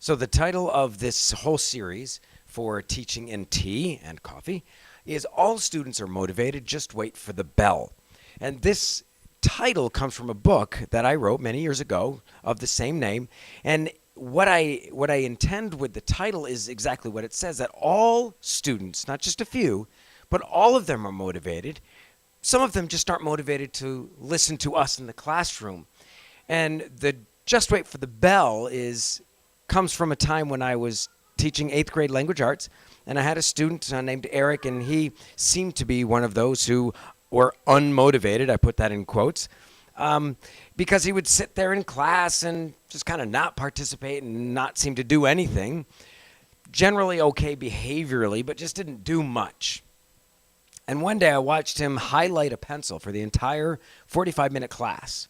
So the title of this whole series for Teaching in Tea and Coffee is All Students Are Motivated, Just Wait for the Bell. And this title comes from a book that I wrote many years ago of the same name. And what I intend with the title is exactly what it says, that all students, not just a few, but all of them are motivated. Some of them just aren't motivated to listen to us in the classroom. And the Just Wait for the Bell comes from a time when I was teaching 8th grade language arts, and I had a student named Eric, and he seemed to be one of those who were unmotivated. I put that in quotes, because he would sit there in class and just kind of not participate and not seem to do anything. Generally okay behaviorally, but just didn't do much. And one day I watched him highlight a pencil for the entire 45-minute class.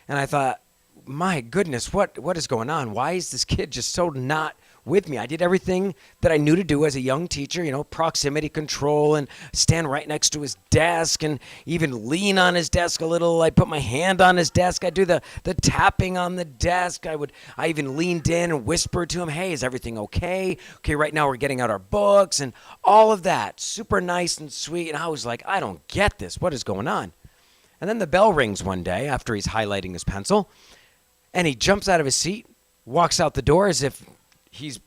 And I thought, my goodness, what is going on? Why is this kid just so not with me? I did everything that I knew to do as a young teacher, proximity control and stand right next to his desk and even lean on his desk a little. I'd put my hand on his desk. I'd do the tapping on the desk. I even leaned in and whispered to him, hey, is everything okay? Okay, right now we're getting out our books and all of that. Super nice and sweet. And I was like, I don't get this. What is going on? And then the bell rings one day after he's highlighting his pencil. And he jumps out of his seat, walks out the door as if he's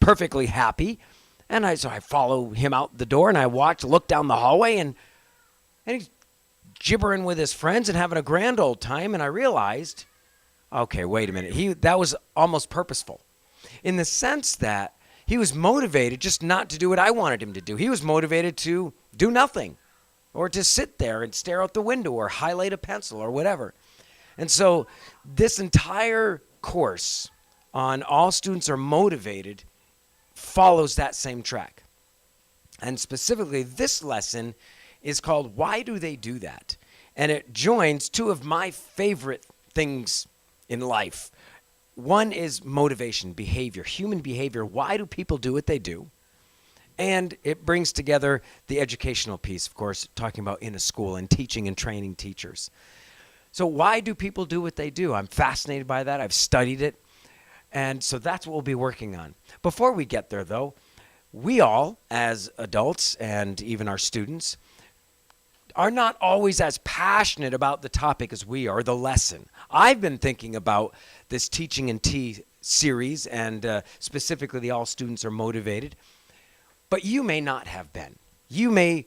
perfectly happy. And so I follow him out the door, and I look down the hallway, and he's gibbering with his friends and having a grand old time. And I realized, okay, wait a minute. That was almost purposeful in the sense that he was motivated just not to do what I wanted him to do. He was motivated to do nothing or to sit there and stare out the window or highlight a pencil or whatever. And so this entire course on All Students Are Motivated follows that same track. And specifically, this lesson is called Why Do They Do That? And it joins two of my favorite things in life. One is motivation, behavior, human behavior. Why do people do what they do? And it brings together the educational piece, of course, talking about in a school and teaching and training teachers. So why do people do what they do? I'm fascinated by that. I've studied it. And so that's what we'll be working on. Before we get there, though, we all, as adults and even our students, are not always as passionate about the topic as we are, the lesson. I've been thinking about this Teaching in Tea series and specifically the All Students Are Motivated. But you may not have been. You may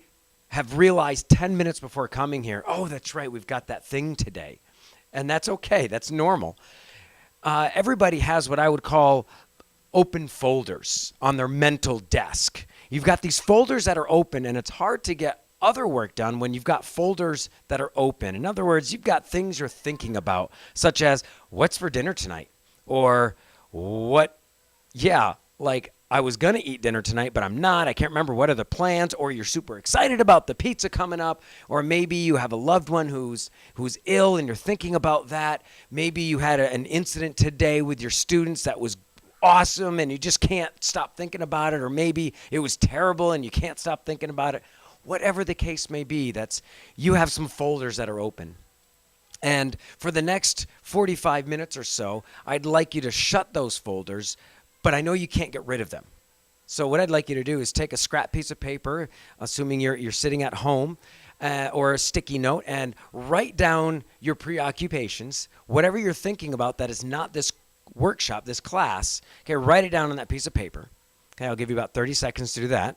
have realized 10 minutes before coming here, oh, that's right, we've got that thing today. And that's okay. That's normal. Everybody has what I would call open folders on their mental desk. You've got these folders that are open, and it's hard to get other work done when you've got folders that are open. In other words, you've got things you're thinking about, such as, what's for dinner tonight? Or I was going to eat dinner tonight, but I'm not. I can't remember what are the plans. Or you're super excited about the pizza coming up. Or maybe you have a loved one who's ill and you're thinking about that. Maybe you had an incident today with your students that was awesome and you just can't stop thinking about it. Or maybe it was terrible and you can't stop thinking about it. Whatever the case may be, you have some folders that are open. And for the next 45 minutes or so, I'd like you to shut those folders, but I know you can't get rid of them. So what I'd like you to do is take a scrap piece of paper, assuming you're sitting at home, or a sticky note, and write down your preoccupations, whatever you're thinking about that is not this workshop, this class. Okay, write it down on that piece of paper. Okay, I'll give you about 30 seconds to do that.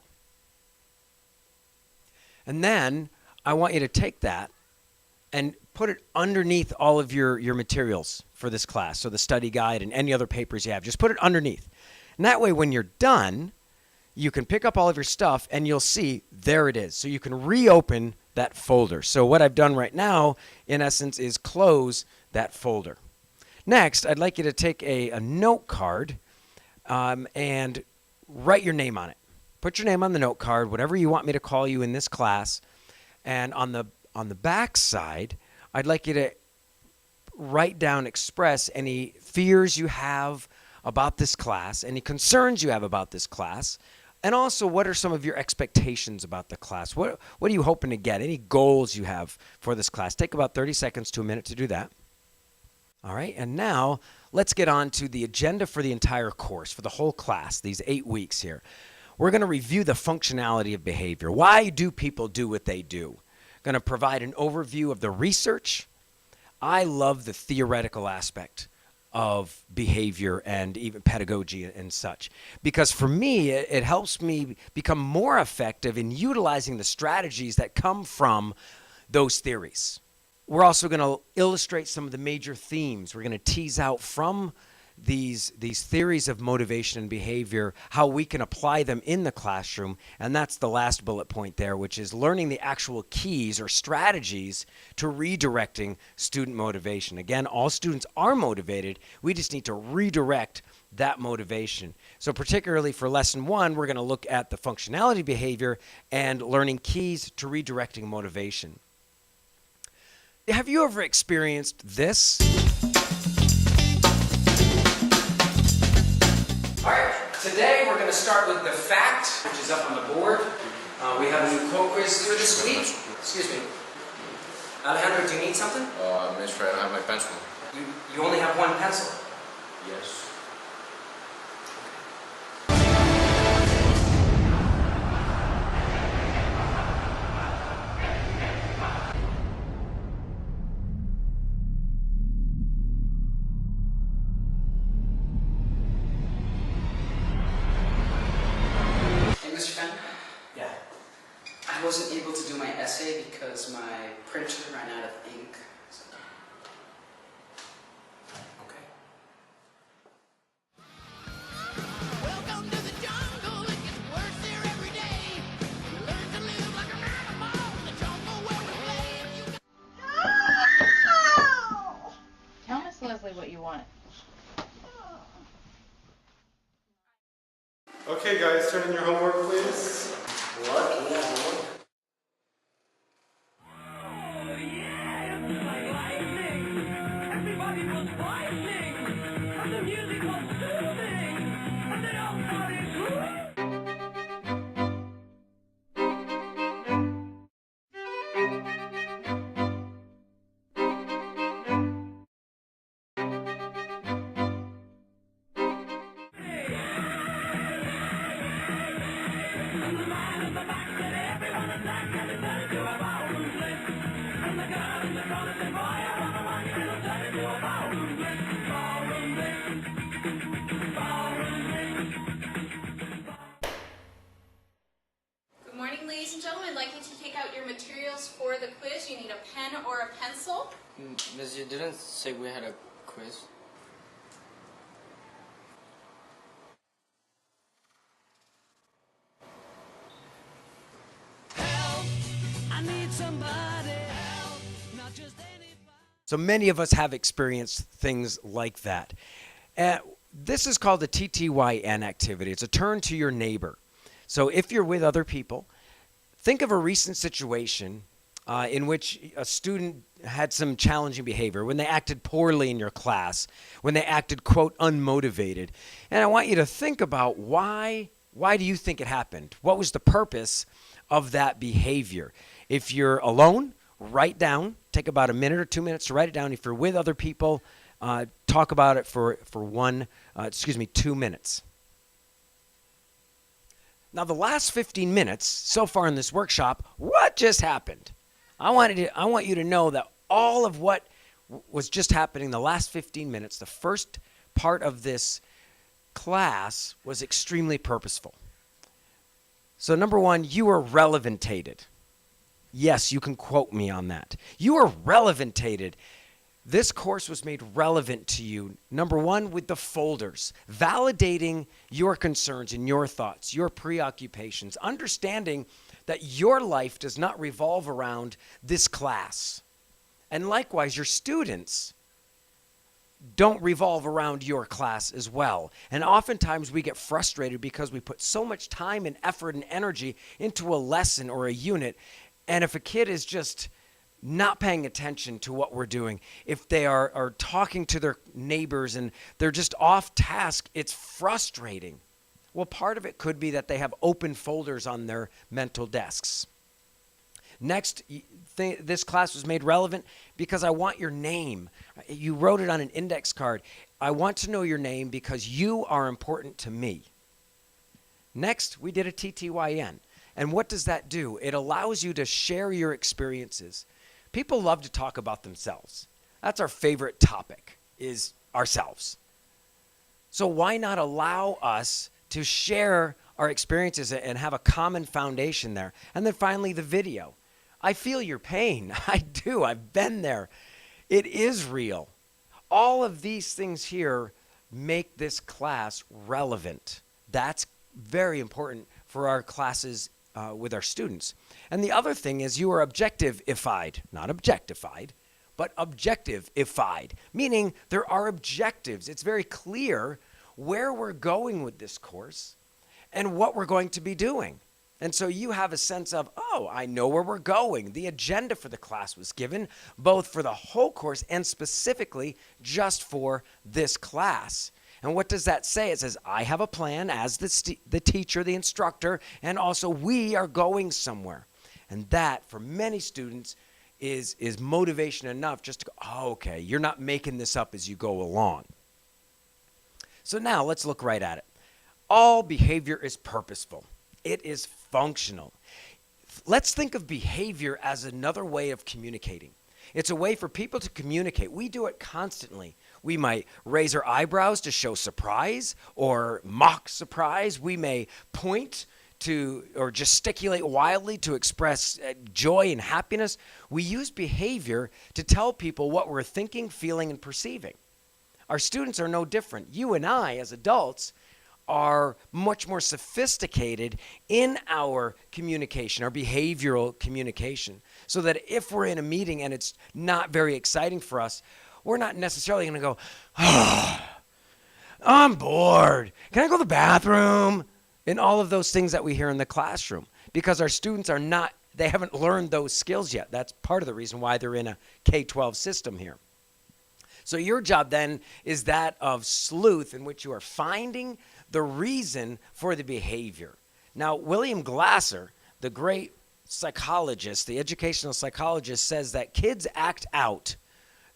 And then I want you to take that and put it underneath all of your materials for this class. So the study guide and any other papers you have, just put it underneath. And that way, when you're done, you can pick up all of your stuff and you'll see there it is. So you can reopen that folder. So what I've done right now, in essence, is close that folder. Next, I'd like you to take a note card and write your name on it. Put your name on the note card, whatever you want me to call you in this class. And on the back side, I'd like you to write down, express any fears you have about this class, any concerns you have about this class, and also what are some of your expectations about the class? What are you hoping to get? Any goals you have for this class? Take about 30 seconds to a minute to do that. All right, and now let's get on to the agenda for the entire course, for the whole class, these 8 weeks here. We're going to review the functionality of behavior. Why do people do what they do? Going to provide an overview of the research. I love the theoretical aspect of behavior and even pedagogy and such, because for me, it helps me become more effective in utilizing the strategies that come from those theories. We're also going to illustrate some of the major themes. We're going to tease out from these theories of motivation and behavior how we can apply them in the classroom, and that's the last bullet point there, which is learning the actual keys or strategies to redirecting student motivation. Again, all students are motivated. We just need to redirect that motivation. So particularly for lesson 1, we're going to look at the functionality behavior and learning keys to redirecting motivation. Have you ever experienced this? All right, today we're going to start with the fact, which is up on the board. We have a new quote quiz for this week. Excuse me. Alejandro, do you need something? Miss Fred, I don't have my pencil. You only have one pencil? Yes. I wasn't able to do my essay because my printer ran out of ink. So. Okay. Welcome to the jungle, it gets worse here every day. You learn to live like an animal in the jungle where we play. Tell Miss Leslie what you want. Okay, guys, turn in your homework, please. What? Yeah, homework. Good morning, ladies and gentlemen. I'd like you to take out your materials for the quiz. You need a pen or a pencil. Miss, you didn't say we had a quiz. I need somebody help, not just anybody. So many of us have experienced things like that. This is called the TTYN activity. It's a turn to your neighbor. So if you're with other people, think of a recent situation in which a student had some challenging behavior, when they acted poorly in your class, when they acted, quote, unmotivated. And I want you to think about why do you think it happened? What was the purpose of that behavior? If you're alone, write down, take about a minute or 2 minutes to write it down. If you're with other people, talk about it for 2 minutes. Now, the last 15 minutes so far in this workshop, what just happened? I want you to know that all of what was just happening the last 15 minutes, the first part of this class, was extremely purposeful. So number one, you were relevantated. Yes, you can quote me on that. You are relevantated. This course was made relevant to you, number one, with the folders, validating your concerns and your thoughts, your preoccupations, understanding that your life does not revolve around this class. And likewise, your students don't revolve around your class as well. And oftentimes we get frustrated because we put so much time and effort and energy into a lesson or a unit. And if a kid is just not paying attention to what we're doing, if they are talking to their neighbors and they're just off task, it's frustrating. Well, part of it could be that they have open folders on their mental desks. Next, this class was made relevant because I want your name. You wrote it on an index card. I want to know your name because you are important to me. Next, we did a TTYN. And what does that do? It allows you to share your experiences. People love to talk about themselves. That's our favorite topic, is ourselves. So why not allow us to share our experiences and have a common foundation there? And then finally, the video. I feel your pain. I do. I've been there. It is real. All of these things here make this class relevant. That's very important for our classes with our students. And the other thing is you are objective-ified, not objectified, but objective-ified, meaning there are objectives. It's very clear where we're going with this course and what we're going to be doing. And so you have a sense of, oh, I know where we're going. The agenda for the class was given, both for the whole course and specifically just for this class. And what does that say? It says, I have a plan as the teacher, the instructor, and also we are going somewhere. And that, for many students, is motivation enough just to go, oh, okay, you're not making this up as you go along. So now let's look right at it. All behavior is purposeful. It is functional. Let's think of behavior as another way of communicating. It's a way for people to communicate. We do it constantly. We might raise our eyebrows to show surprise or mock surprise. We may point to or gesticulate wildly to express joy and happiness. We use behavior to tell people what we're thinking, feeling, and perceiving. Our students are no different. You and I, as adults, are much more sophisticated in our communication, our behavioral communication, so that if we're in a meeting and it's not very exciting for us, we're not necessarily going to go, oh, I'm bored. Can I go to the bathroom? And all of those things that we hear in the classroom, because our students are not, they haven't learned those skills yet. That's part of the reason why they're in a K-12 system here. So your job then is that of sleuth, in which you are finding the reason for the behavior. Now, William Glasser, the great psychologist, the educational psychologist, says that kids act out.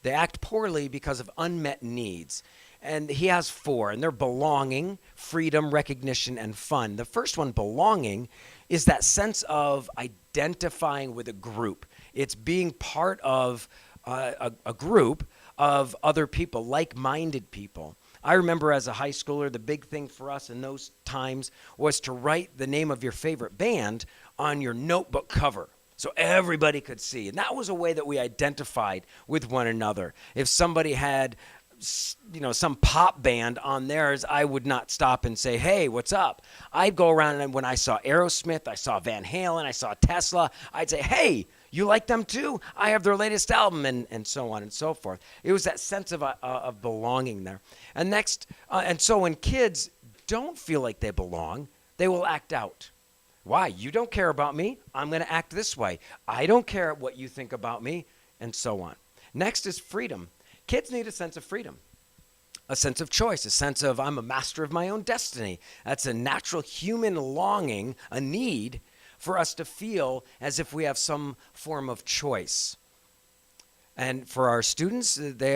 They act poorly because of unmet needs. And he has 4, and they're belonging, freedom, recognition, and fun. The first one, belonging, is that sense of identifying with a group. It's being part of a group of other people, like-minded people. I remember as a high schooler, the big thing for us in those times was to write the name of your favorite band on your notebook cover so everybody could see. And that was a way that we identified with one another. If somebody had, some pop band on theirs, I would not stop and say, hey, what's up? I'd go around, and when I saw Aerosmith, I saw Van Halen, I saw Tesla, I'd say, hey, you like them too? I have their latest album, and so on and so forth. It was that sense of belonging there. And next, and so when kids don't feel like they belong, they will act out. Why? You don't care about me. I'm going to act this way. I don't care what you think about me, and so on. Next is freedom. Kids need a sense of freedom, a sense of choice, a sense of I'm a master of my own destiny. That's a natural human longing, a need for us to feel as if we have some form of choice. And for our students, they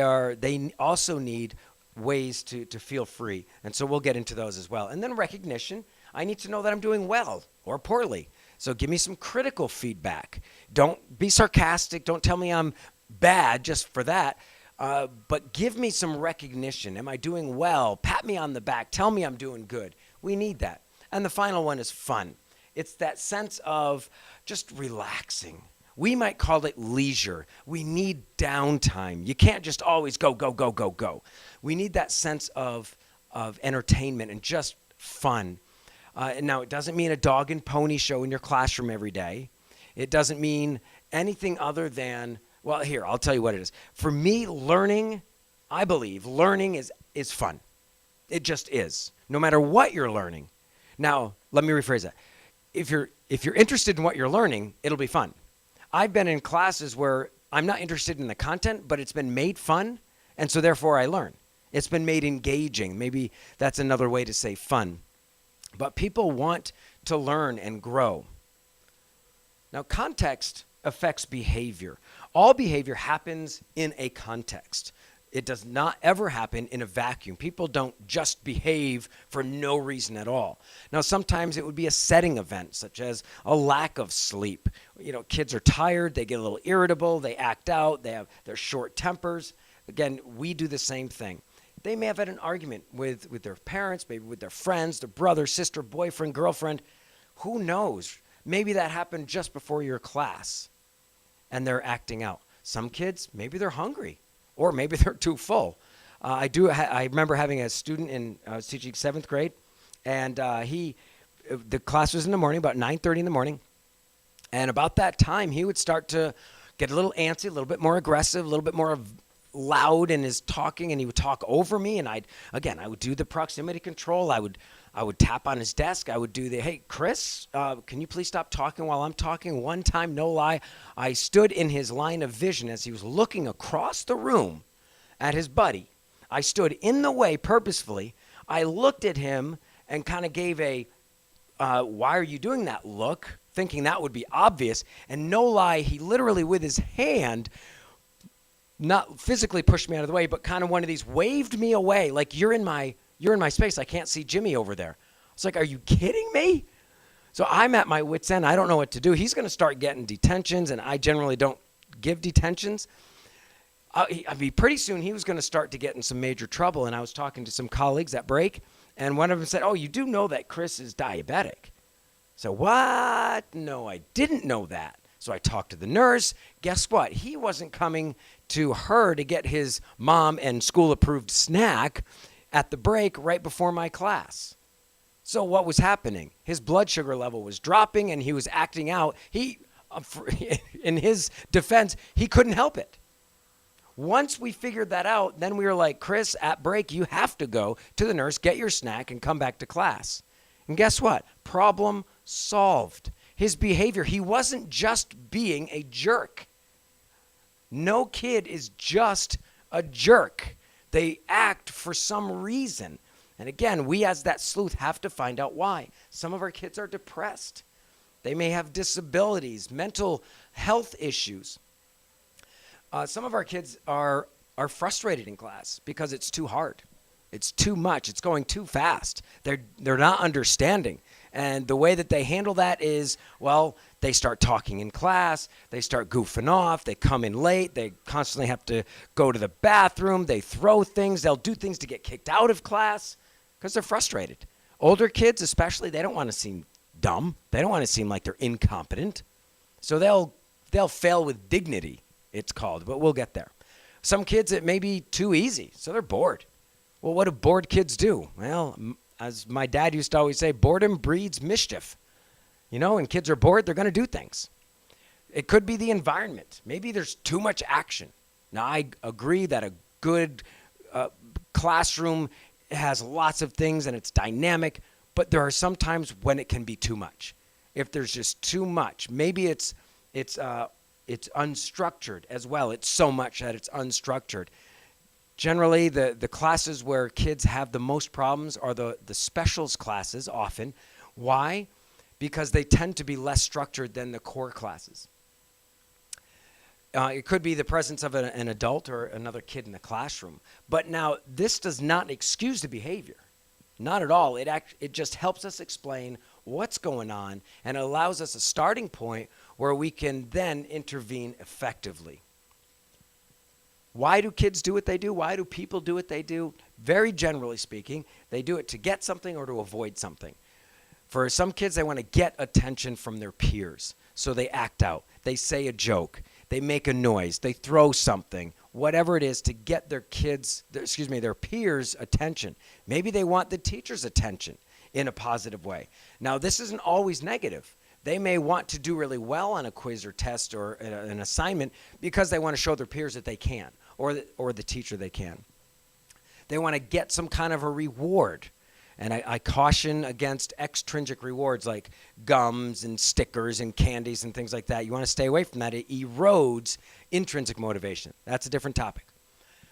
also need ways to feel free. And so we'll get into those as well. And then recognition. I need to know that I'm doing well or poorly. So give me some critical feedback. Don't be sarcastic. Don't tell me I'm bad just for that. But give me some recognition. Am I doing well? Pat me on the back. Tell me I'm doing good. We need that. And the final one is fun. It's that sense of just relaxing. We might call it leisure. We need downtime. You can't just always go, go, go, go, go. We need that sense of entertainment and just fun. And now, it doesn't mean a dog and pony show in your classroom every day. It doesn't mean anything other than, well, here, I'll tell you what it is. For me, learning, I believe, learning is fun. It just is, no matter what you're learning. Now, let me rephrase that. If you're interested in what you're learning, it'll be fun. I've been in classes where I'm not interested in the content, but it's been made fun, and so therefore I learn. It's been made engaging. Maybe that's another way to say fun. But people want to learn and grow. Now, context affects behavior. All behavior happens in a context. It does not ever happen in a vacuum. People don't just behave for no reason at all. Now, sometimes it would be a setting event, such as a lack of sleep. You know, kids are tired, they get a little irritable, they act out, they have their short tempers. Again, we do the same thing. They may have had an argument with their parents, maybe with their friends, their brother, sister, boyfriend, girlfriend. Who knows? Maybe that happened just before your class, and they're acting out. Some kids, maybe they're hungry. Or maybe they're too full. I remember having a student I was teaching 7th grade, and the class was in the morning, about 9:30 in the morning, and about that time he would start to get a little antsy, a little bit more aggressive, a little bit more loud in his talking, and he would talk over me, and I would do the proximity control. I would tap on his desk. I would do hey, Chris, can you please stop talking while I'm talking? One time, no lie, I stood in his line of vision as he was looking across the room at his buddy. I stood in the way purposefully. I looked at him and kind of gave a, why are you doing that look, thinking that would be obvious. And no lie, he literally with his hand, not physically pushed me out of the way, but kind of one of these waved me away, like you're in my space. I can't see Jimmy over there. It's like, are you kidding me? So I'm at my wit's end. I don't know what to do. He's going to start getting detentions, and I generally don't give detentions. Pretty soon he was going to start to get in some major trouble, and I was talking to some colleagues at break, and one of them said, oh, you do know that Chris is diabetic. So what? No, I didn't know that. So I talked to the nurse. Guess what? He wasn't coming to her to get his mom and school-approved snack at the break right before my class. So what was happening? His blood sugar level was dropping, and he was acting out. In his defense, he couldn't help it. Once we figured that out, then we were like, Chris, at break, you have to go to the nurse, get your snack, and come back to class. And guess what? Problem solved. His behavior, he wasn't just being a jerk. No kid is just a jerk. They act for some reason. And again, we as that sleuth have to find out why. Some of our kids are depressed. They may have disabilities, mental health issues. Some of our kids are frustrated in class because it's too hard. It's too much. It's going too fast. They're not understanding. And the way that they handle that is, well, they start talking in class, they start goofing off, they come in late, they constantly have to go to the bathroom, they throw things, they'll do things to get kicked out of class because they're frustrated. Older kids especially, they don't want to seem dumb. They don't want to seem like they're incompetent. So they'll fail with dignity, it's called, but we'll get there. Some kids, it may be too easy, so they're bored. Well, what do bored kids do? Well, as my dad used to always say, boredom breeds mischief. You know, when kids are bored, they're going to do things. It could be the environment. Maybe there's too much action. Now, I agree that a good classroom has lots of things and it's dynamic, but there are some times when it can be too much. If there's just too much, maybe it's unstructured as well. It's so much that it's unstructured. Generally, the classes where kids have the most problems are the specials classes often. Why? Because they tend to be less structured than the core classes. It could be the presence of an adult or another kid in the classroom. But now, this does not excuse the behavior. Not at all. It just helps us explain what's going on and allows us a starting point where we can then intervene effectively. Why do kids do what they do? Why do people do what they do? Very generally speaking, they do it to get something or to avoid something. For some kids, they want to get attention from their peers, so they act out. They say a joke. They make a noise. They throw something, whatever it is, to get their peers' attention. Maybe they want the teacher's attention in a positive way. Now, this isn't always negative. They may want to do really well on a quiz or test or an assignment because they want to show their peers that they can, or the teacher they can. They want to get some kind of a reward. And I caution against extrinsic rewards like gums and stickers and candies and things like that. You want to stay away from that. It erodes intrinsic motivation. That's a different topic.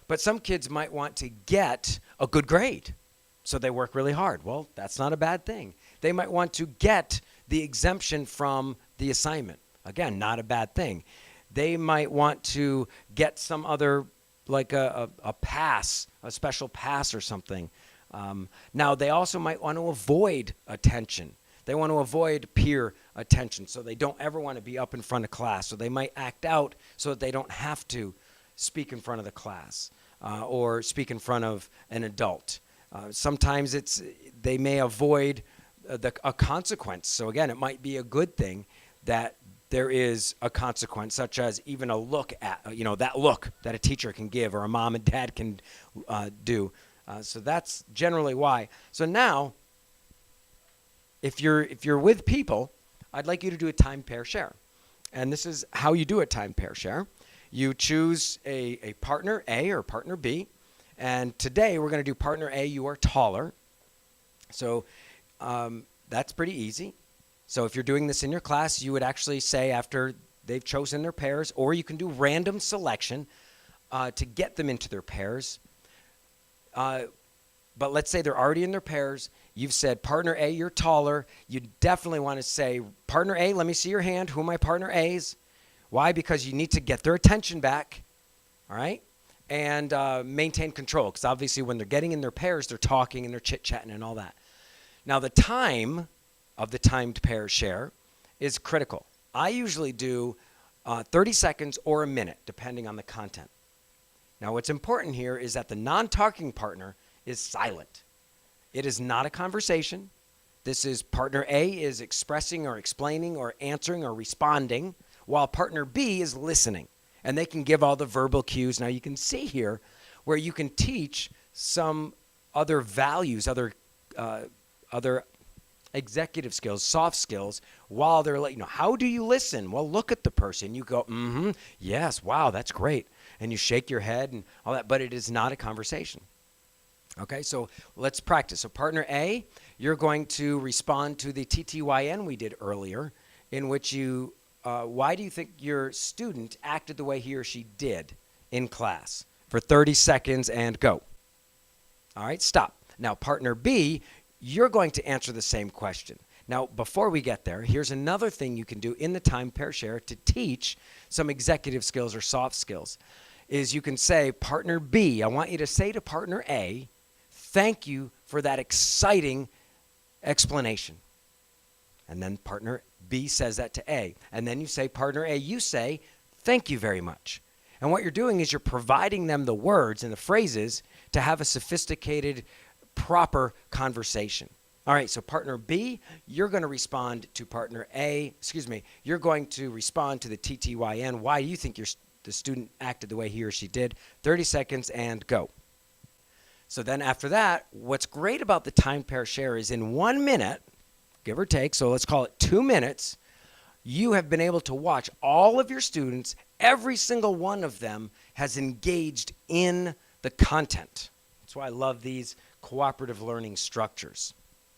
But some kids might want to get a good grade, so they work really hard. Well, that's not a bad thing. They might want to get the exemption from the assignment. Again, not a bad thing. They might want to get some other like a pass, a special pass or something. Now, they also might want to avoid attention. They want to avoid peer attention, so they don't ever want to be up in front of class. So they might act out so that they don't have to speak in front of the class or speak in front of an adult. Sometimes they may avoid a consequence. So again, it might be a good thing that there is a consequence, such as even a look at, that look that a teacher can give or a mom and dad can do. So that's generally why. So now, if you're with people, I'd like you to do a time pair share. And this is how you do a time pair share. You choose a partner A or partner B. And today we're going to do partner A, you are taller. So that's pretty easy. So if you're doing this in your class, you would actually say after they've chosen their pairs, or you can do random selection to get them into their pairs. But let's say they're already in their pairs. You've said, partner A, you're taller. You definitely want to say, partner A, let me see your hand. Who are my partner A's? Why? Because you need to get their attention back, all right? And maintain control, because obviously when they're getting in their pairs, they're talking and they're chit-chatting and all that. Now, the time of the timed pair share is critical. I usually do 30 seconds or a minute, depending on the content. Now, what's important here is that the non-talking partner is silent. It is not a conversation. This is partner A is expressing or explaining or answering or responding, while partner B is listening. And they can give all the verbal cues. Now, you can see here where you can teach some other values, other executive skills, soft skills, while they're like, how do you listen? Well, look at the person. You go, yes, wow, that's great. And you shake your head and all that, but it is not a conversation. Okay, so let's practice. So partner A, you're going to respond to the TTYN we did earlier, in which you, why do you think your student acted the way he or she did in class? For 30 seconds and go. All right, stop. Now, partner B, you're going to answer the same question. Now, before we get there, here's another thing you can do in the time pair share to teach some executive skills or soft skills, is you can say, partner B, I want you to say to partner A, thank you for that exciting explanation. And then partner B says that to A. And then you say, partner A, you say, thank you very much. And what you're doing is you're providing them the words and the phrases to have a sophisticated, proper conversation. All right, so partner B, you're going to respond to partner A, you're going to respond to the TTYN. Why do you think the student acted the way he or she did? 30 seconds and go. So then after that, what's great about the time pair share is in 1 minute, give or take, so let's call it 2 minutes, you have been able to watch all of your students, every single one of them has engaged in the content. That's why I love these cooperative learning structures.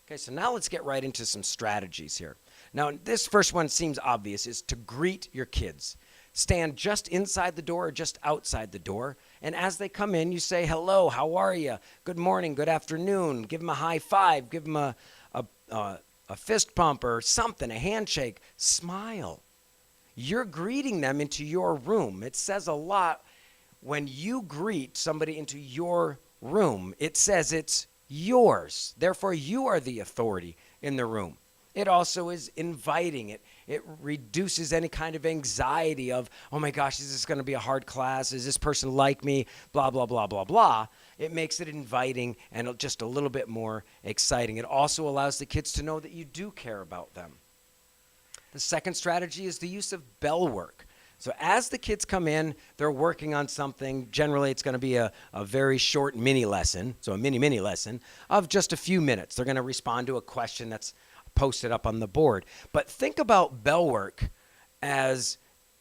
Okay, so now let's get right into some strategies here. Now, this first one seems obvious, is to greet your kids. Stand just inside the door or just outside the door, and as they come in, you say, hello, how are you? Good morning, good afternoon. Give them a high five, give them a fist pump or something, a handshake. Smile. You're greeting them into your room. It says a lot when you greet somebody into your room. It says it's yours. Therefore, you are the authority in the room. It also is inviting. It reduces any kind of anxiety of, oh my gosh, is this going to be a hard class? Is this person like me? Blah, blah, blah, blah, blah. It makes it inviting and just a little bit more exciting. It also allows the kids to know that you do care about them. The second strategy is the use of bell work. So as the kids come in, they're working on something. Generally, it's going to be a very short mini lesson, so a mini lesson of just a few minutes. They're going to respond to a question that's posted up on the board. But think about bell work as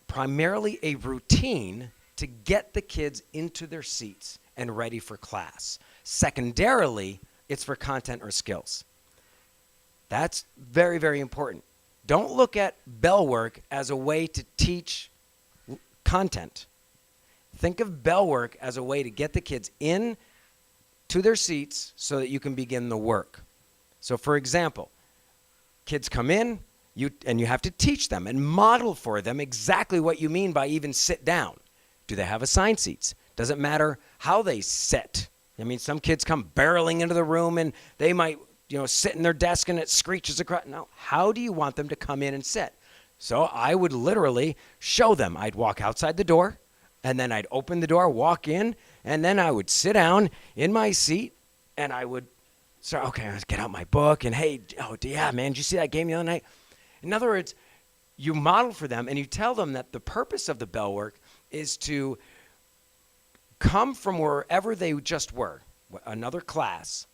primarily a routine to get the kids into their seats and ready for class. Secondarily, it's for content or skills. That's very, very important. Don't look at bell work as a way to teach content. Think of bell work as a way to get the kids in to their seats so that you can begin the work. So for example, kids come in, and you have to teach them and model for them exactly what you mean by even sit down. Do they have assigned seats? Doesn't matter how they sit. I mean, some kids come barreling into the room and they might, sit in their desk and it screeches across. No, how do you want them to come in and sit? So I would literally show them. I'd walk outside the door, and then I'd open the door, walk in, and then I would sit down in my seat, and I would start, okay, let's get out my book, and hey, yeah, man, did you see that game the other night? In other words, you model for them, and you tell them that the purpose of the bell work is to come from wherever they just were, another class,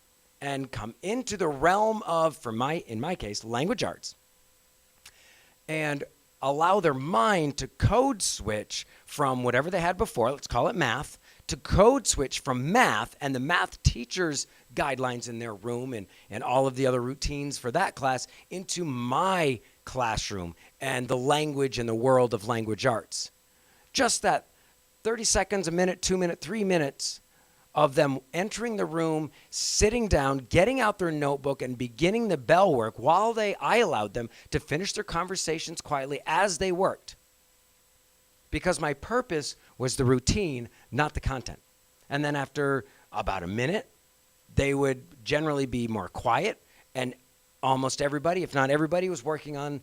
and come into the realm of, in my case, language arts, and allow their mind to code switch from whatever they had before, let's call it math, to code switch from math and the math teacher's guidelines in their room and all of the other routines for that class into my classroom and the language and the world of language arts. Just that 30 seconds, a minute, 2 minutes, 3 minutes of them entering the room, sitting down, getting out their notebook, and beginning the bell work while I allowed them to finish their conversations quietly as they worked. Because my purpose was the routine, not the content. And then after about a minute, they would generally be more quiet, and almost everybody, if not everybody, was working on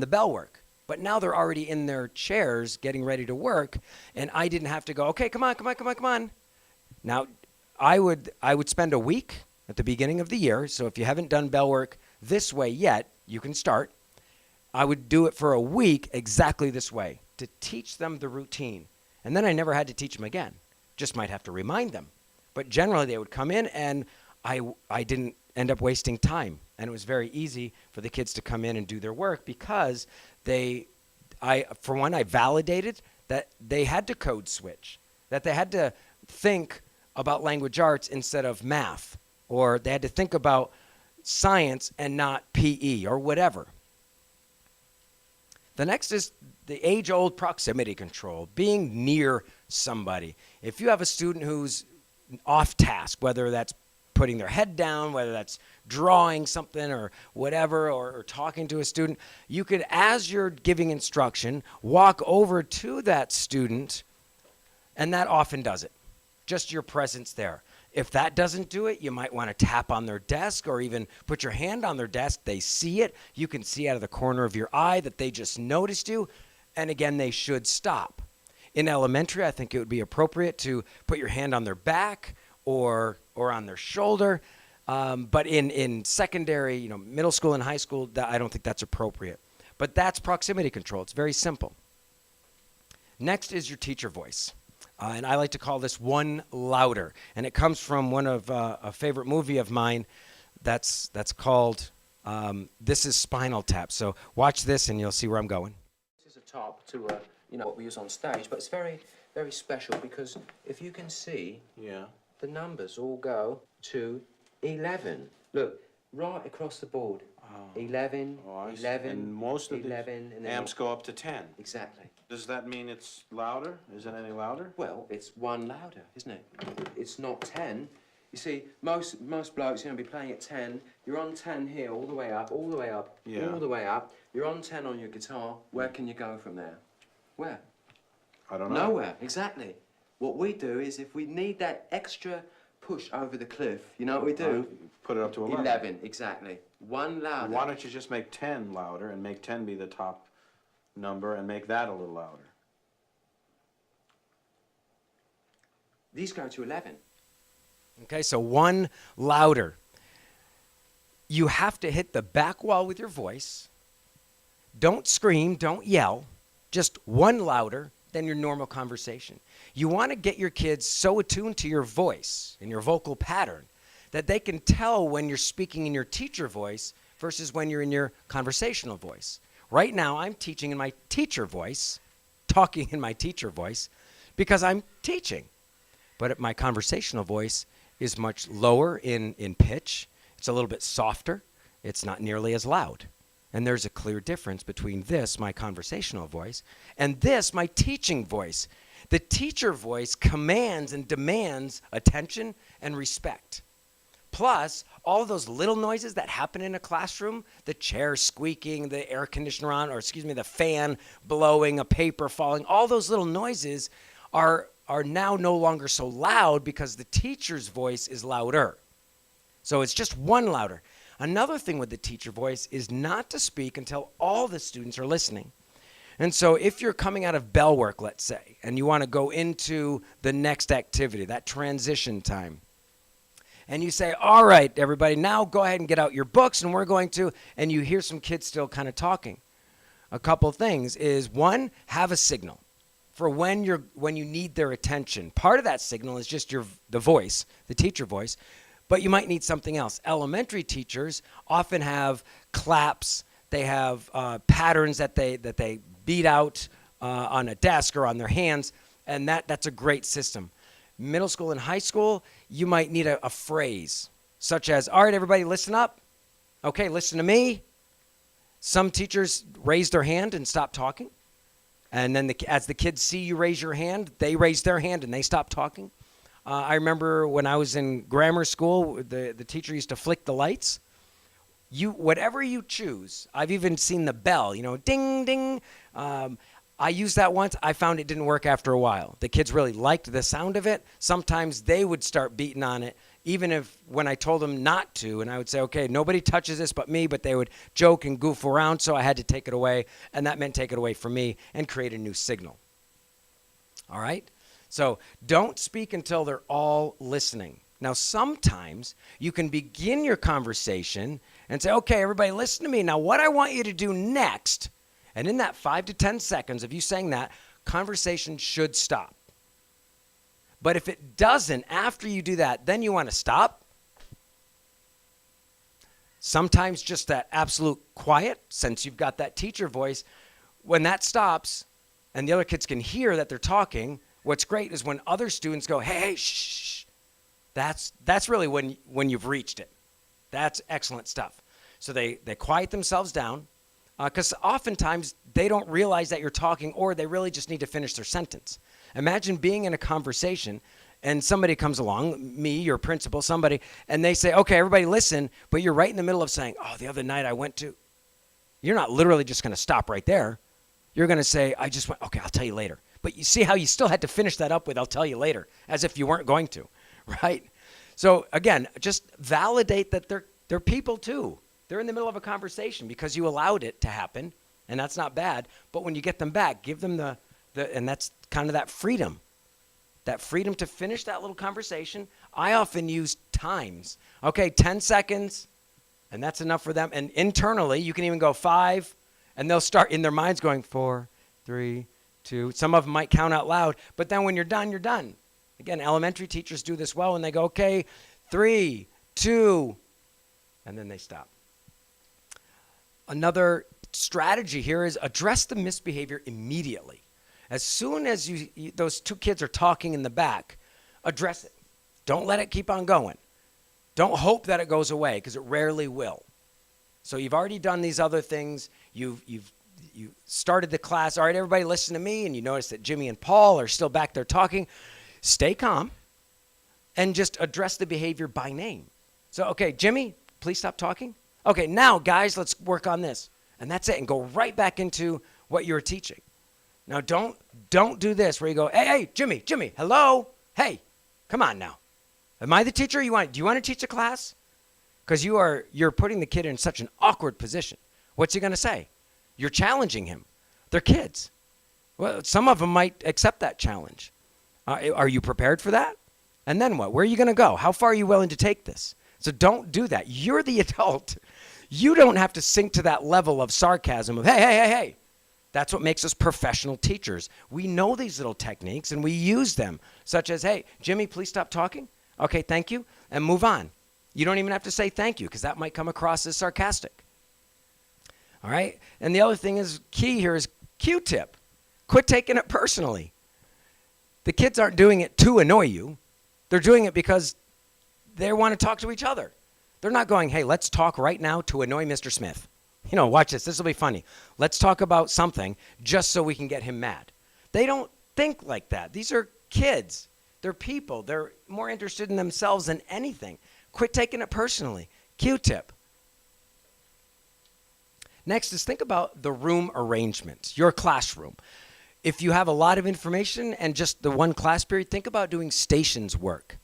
the bell work. But now they're already in their chairs getting ready to work, and I didn't have to go, okay, come on. Now, I would spend a week at the beginning of the year, so if you haven't done bell work this way yet, you can start. I would do it for a week exactly this way to teach them the routine. And then I never had to teach them again. Just might have to remind them. But generally they would come in and I didn't end up wasting time. And it was very easy for the kids to come in and do their work because I validated that they had to code switch, that they had to think about language arts instead of math, or they had to think about science and not PE or whatever. The next is the age-old proximity control, being near somebody. If you have a student who's off task, whether that's putting their head down, whether that's drawing something or whatever, or talking to a student, you could, as you're giving instruction, walk over to that student, and that often does it. Just your presence there. If that doesn't do it, you might want to tap on their desk or even put your hand on their desk. They see it. You can see out of the corner of your eye that they just noticed you. And again, they should stop. In elementary, I think it would be appropriate to put your hand on their back or on their shoulder. But in secondary, middle school and high school, I don't think that's appropriate. But that's proximity control. It's very simple. Next is your teacher voice. And I like to call this one louder. And it comes from one of a favorite movie of mine that's called This is Spinal Tap. So watch this and you'll see where I'm going. This is a top to what we use on stage, but it's very, very special because if you can see, the numbers all go to 11. Look, right across the board. 11, 11, and most of 11, the and then amps go up to 10. Exactly. Does that mean it's louder? Is it any louder? Well, it's one louder, isn't it? It's not 10. You see, most blokes, be playing at 10. You're on 10 here, all the way up, all the way up, Yeah. all the way up. You're on 10 on your guitar. Where can you go from there? Where? I don't know. Nowhere, exactly. What we do is if we need that extra push over the cliff, you know what we do? Put it up to 11. 11, exactly. One louder. Why don't you just make 10 louder and make 10 be the top number and make that a little louder? These go to 11. Okay, so one louder. You have to hit the back wall with your voice. Don't scream, don't yell. Just one louder than your normal conversation. You want to get your kids so attuned to your voice and your vocal pattern that they can tell when you're speaking in your teacher voice versus when you're in your conversational voice. Right now, I'm teaching in my teacher voice, talking in my teacher voice, because I'm teaching. But my conversational voice is much lower in pitch. It's a little bit softer. It's not nearly as loud. And there's a clear difference between this, my conversational voice, and this, my teaching voice. The teacher voice commands and demands attention and respect. Plus, all those little noises that happen in a classroom, the chair squeaking, the air conditioner on, the fan blowing, a paper falling, all those little noises are are now no longer so loud because the teacher's voice is louder. So it's just one louder. Another thing with the teacher voice is not to speak until all the students are listening. And so if you're coming out of bell work, let's say, and you want to go into the next activity, that transition time, and you say, all right, everybody, now go ahead and get out your books, and we're going to, and you hear some kids still kind of talking. A couple things is, one, have a signal for when you need their attention. Part of that signal is just the voice, the teacher voice, but you might need something else. Elementary teachers often have claps. They have patterns that they beat out on a desk or on their hands, and that's a great system. Middle school and high school, you might need a phrase, such as, all right, everybody, listen up. Okay, listen to me. Some teachers raise their hand and stop talking. And then as the kids see you raise your hand, they raise their hand and they stop talking. I remember when I was in grammar school, the teacher used to flick the lights. Whatever you choose, I've even seen the bell, ding, ding. I used that once. I found it didn't work after a while. The kids really liked the sound of it. Sometimes they would start beating on it, even if when I told them not to, and I would say, okay, nobody touches this but me, but they would joke and goof around, so I had to take it away, and that meant take it away from me and create a new signal. All right? So don't speak until they're all listening. Now, sometimes you can begin your conversation and say, okay, everybody listen to me. Now, what I want you to do next, and in that 5 to 10 seconds of you saying that, conversation should stop. But if it doesn't, after you do that, then you want to stop. Sometimes just that absolute quiet, since you've got that teacher voice, when that stops and the other kids can hear that they're talking, what's great is when other students go, hey, shh. That's really when you've reached it. That's excellent stuff. So they quiet themselves down, because oftentimes they don't realize that you're talking, or they really just need to finish their sentence. Imagine being in a conversation and somebody comes along, me, your principal, somebody, and they say, okay, everybody listen, but you're right in the middle of saying, oh, the other night I went to. You're not literally just going to stop right there. You're going to say, I just went, okay, I'll tell you later. But you see how you still had to finish that up with, I'll tell you later, as if you weren't going to, right? So again, just validate that they're people too. They're in the middle of a conversation because you allowed it to happen, and that's not bad. But when you get them back, give them and that's kind of that freedom to finish that little conversation. I often use times. Okay, 10 seconds, and that's enough for them. And internally, you can even go 5, and they'll start in their minds going 4, 3, 2. Some of them might count out loud, but then when you're done, you're done. Again, elementary teachers do this well, and they go, okay, 3, 2, and then they stop. Another strategy here is address the misbehavior immediately. As soon as those two kids are talking in the back, address it. Don't let it keep on going. Don't hope that it goes away, because it rarely will. So you've already done these other things. You started the class. All right, everybody listen to me, and you notice that Jimmy and Paul are still back there talking. Stay calm and just address the behavior by name. So, okay, Jimmy, please stop talking. Okay, now, guys, let's work on this. And that's it, and go right back into what you were teaching. Now, don't do this where you go, hey, Jimmy, hello, hey, come on now. Am I the teacher do you want to teach a class? Because you're putting the kid in such an awkward position. What's he going to say? You're challenging him. They're kids. Well, some of them might accept that challenge. Are you prepared for that? And then what? Where are you going to go? How far are you willing to take this? So don't do that. You're the adult. You don't have to sink to that level of sarcasm of, hey. That's what makes us professional teachers. We know these little techniques, and we use them, such as, hey, Jimmy, please stop talking. Okay, thank you, and move on. You don't even have to say thank you, because that might come across as sarcastic. All right? And the other thing is, key here is Q-tip. Quit taking it personally. The kids aren't doing it to annoy you. They're doing it because they want to talk to each other. They're not going, hey, let's talk right now to annoy Mr. Smith. Watch this. This will be funny. Let's talk about something just so we can get him mad. They don't think like that. These are kids. They're people. They're more interested in themselves than anything. Quit taking it personally. Q-tip. Next is think about the room arrangement, your classroom. If you have a lot of information and just the one class period, think about doing stations work.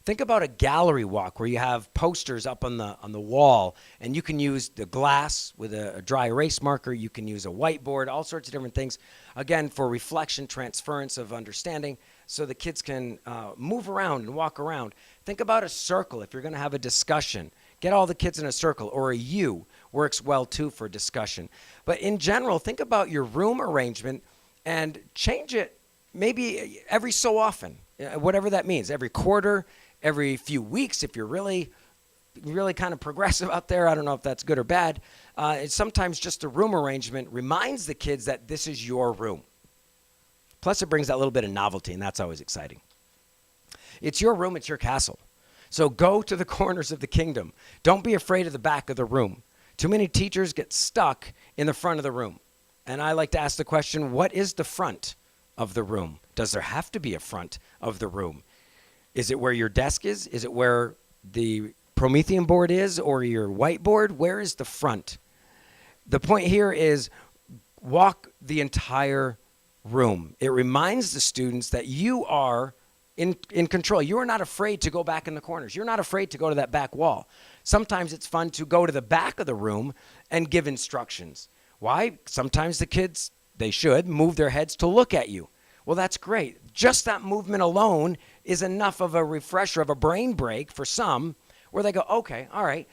Think about a gallery walk where you have posters up on the wall, and you can use the glass with a dry erase marker. You can use a whiteboard, all sorts of different things, again, for reflection, transference of understanding, so the kids can move around and walk around. Think about a circle if you're going to have a discussion. Get all the kids in a circle, or a U works well too for discussion. But in general, think about your room arrangement and change it maybe every so often, whatever that means, every quarter, every few weeks if you're really kind of progressive out there. I don't know if that's good or bad. Sometimes just the room arrangement reminds the kids that this is your room. Plus, it brings that little bit of novelty, and that's always exciting. It's your room. It's your castle. So go to the corners of the kingdom. Don't be afraid of the back of the room. Too many teachers get stuck in the front of the room. And I like to ask the question, what is the front of the room? Does there have to be a front of the room? Is it where your desk is? Is it where the Promethean board is, or your whiteboard? Where is the front? The point here is walk the entire room. It reminds the students that you are in control. You are not afraid to go back in the corners. You're not afraid to go to that back wall. Sometimes it's fun to go to the back of the room and give instructions. Why? Sometimes the kids, they should move their heads to look at you. Well, that's great. Just that movement alone is enough of a refresher, of a brain break for some, where they go, okay, all right.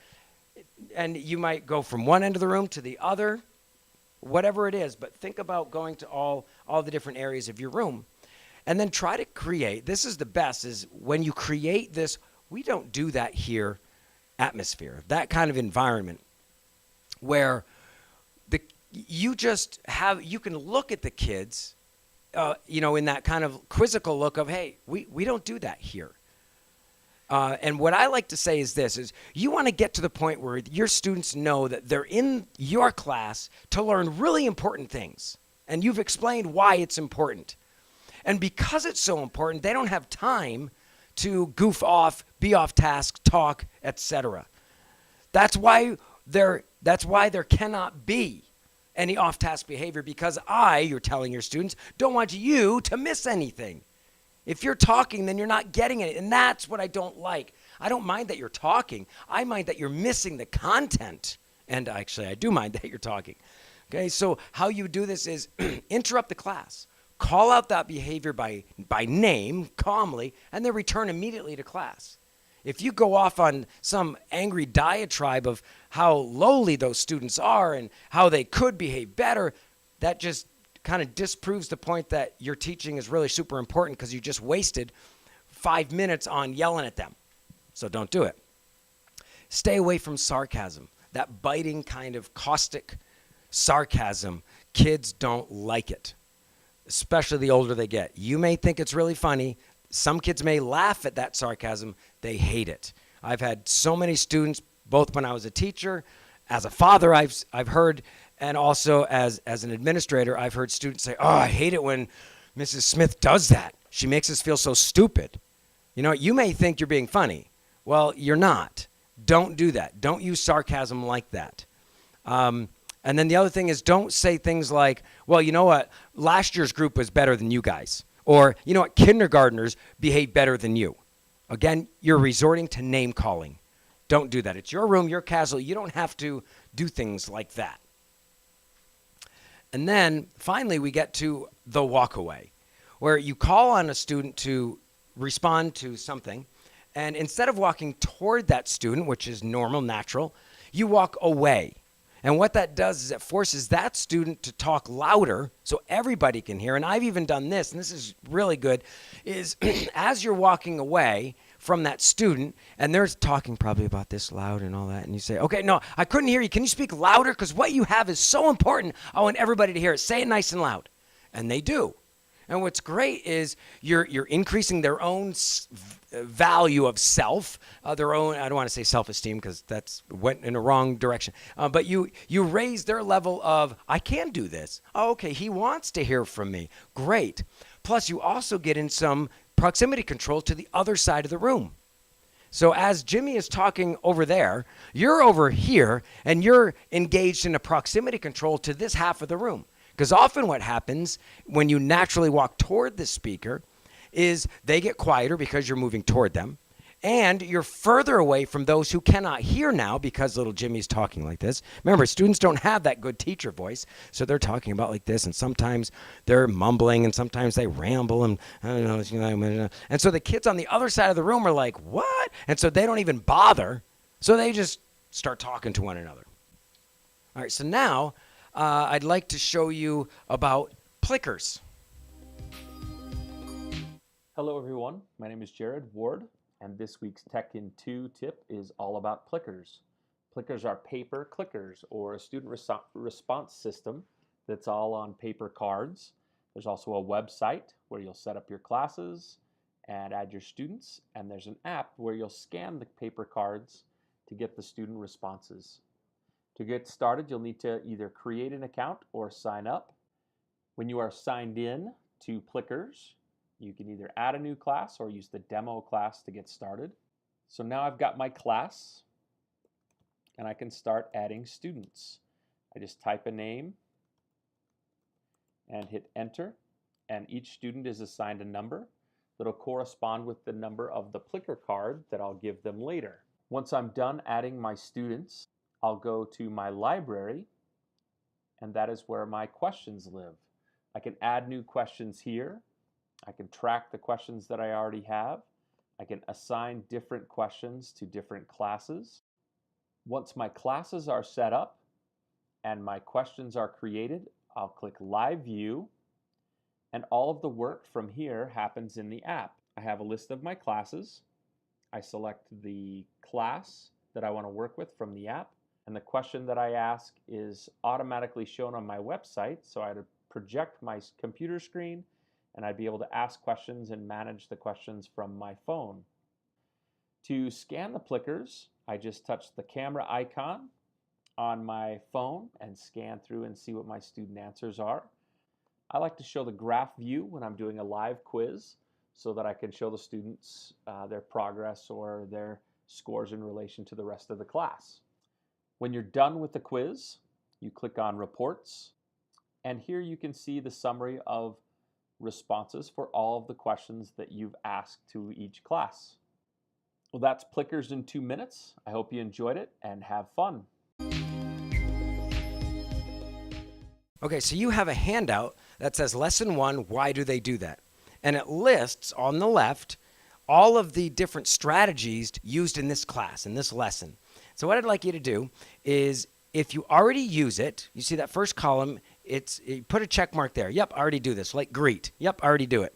And you might go from one end of the room to the other, whatever it is, but think about going to all the different areas of your room. And then try to create, this is the best, is when you create this, we don't do that here, atmosphere, that kind of environment where you can look at the kids, in that kind of quizzical look of, hey, we don't do that here. And what I like to say is this, is you want to get to the point where your students know that they're in your class to learn really important things. And you've explained why it's important. And because it's so important, they don't have time to goof off, be off task, talk, etc. That's why there cannot be any off-task behavior, because you're telling your students, don't want you to miss anything. If you're talking, then you're not getting it. And that's what I don't like. I don't mind that you're talking. I mind that you're missing the content. And actually, I do mind that you're talking. Okay, so how you do this is interrupt the class. Call out that behavior by name, calmly, and then return immediately to class. If you go off on some angry diatribe of how lowly those students are and how they could behave better, that just kind of disproves the point that your teaching is really super important, because you just wasted 5 minutes on yelling at them. So don't do it. Stay away from sarcasm. That biting kind of caustic sarcasm, kids don't like it, especially the older they get. You may think it's really funny. Some kids may laugh at that sarcasm. They hate it. I've had so many students, both when I was a teacher, as a father, I've heard, and also as an administrator, I've heard students say, oh, I hate it when Mrs. Smith does that. She makes us feel so stupid. You may think you're being funny. Well, you're not. Don't do that. Don't use sarcasm like that. And then the other thing is, don't say things like, well, you know what? Last year's group was better than you guys. Or, you know what? Kindergartners behave better than you. Again, you're resorting to name calling. Don't do that. It's your room, your castle. You don't have to do things like that. And then finally, we get to the walkaway, where you call on a student to respond to something. And instead of walking toward that student, which is normal, natural, you walk away. And what that does is it forces that student to talk louder so everybody can hear. And I've even done this, and this is really good, is as you're walking away from that student, and they're talking probably about this loud and all that, and you say, okay, no, I couldn't hear you. Can you speak louder? Because what you have is so important. I want everybody to hear it. Say it nice and loud. And they do. And what's great is you're increasing their own value of self, their own, I don't want to say self-esteem because that's went in a wrong direction, but you raise their level of, I can do this. Oh, okay, he wants to hear from me. Great. Plus, you also get in some proximity control to the other side of the room. So as Jimmy is talking over there, you're over here, and you're engaged in a proximity control to this half of the room. Because often what happens when you naturally walk toward the speaker is they get quieter because you're moving toward them. And you're further away from those who cannot hear now because little Jimmy's talking like this. Remember, students don't have that good teacher voice, so they're talking about like this, and sometimes they're mumbling, and sometimes they ramble, and I don't know, and so the kids on the other side of the room are like, what? And so they don't even bother, so they just start talking to one another. All right, so now I'd like to show you about plickers. Hello everyone, my name is Jared Ward, and this week's Tech in 2 tip is all about plickers. Plickers are paper clickers, or a student response system that's all on paper cards. There's also a website where you'll set up your classes and add your students, and there's an app where you'll scan the paper cards to get the student responses. To get started, you'll need to either create an account or sign up. When you are signed in to Plickers, you can either add a new class or use the demo class to get started. So now I've got my class and I can start adding students. I just type a name and hit enter, and each student is assigned a number that'll correspond with the number of the Plicker card that I'll give them later. Once I'm done adding my students, I'll go to my library, and that is where my questions live. I can add new questions here. I can track the questions that I already have. I can assign different questions to different classes. Once my classes are set up and my questions are created, I'll click Live View, and all of the work from here happens in the app. I have a list of my classes. I select the class that I want to work with from the app, and the question that I ask is automatically shown on my website, so I'd project my computer screen and I'd be able to ask questions and manage the questions from my phone. To scan the Plickers, I just touch the camera icon on my phone and scan through and see what my student answers are. I like to show the graph view when I'm doing a live quiz so that I can show the students their progress or their scores in relation to the rest of the class. When you're done with the quiz, you click on Reports, and here you can see the summary of responses for all of the questions that you've asked to each class. Well, that's Plickers in 2 minutes. I hope you enjoyed it and have fun. Okay, so you have a handout that says Lesson 1, Why Do They Do That? And it lists on the left all of the different strategies used in this class, in this lesson. So what I'd like you to do is, if you already use it, you see that first column, you put a check mark there. Yep, I already do this. Like greet. Yep, I already do it.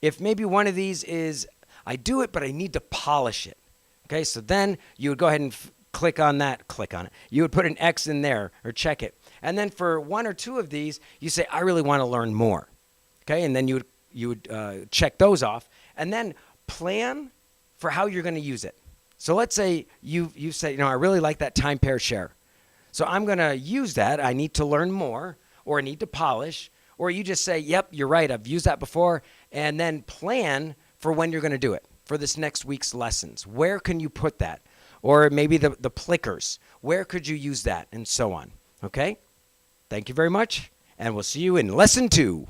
If maybe one of these is, I do it, but I need to polish it. Okay, so then you would go ahead and click on that, click on it. You would put an X in there or check it. And then for one or two of these, you say, I really want to learn more. Okay, and then you would check those off. And then plan for how you're going to use it. So let's say you say, I really like that time pair share. So I'm going to use that. I need to learn more, or I need to polish, or you just say, yep, you're right, I've used that before, and then plan for when you're going to do it for this next week's lessons. Where can you put that? Or maybe the Plickers. Where could you use that? And so on. Okay? Thank you very much, and we'll see you in Lesson 2.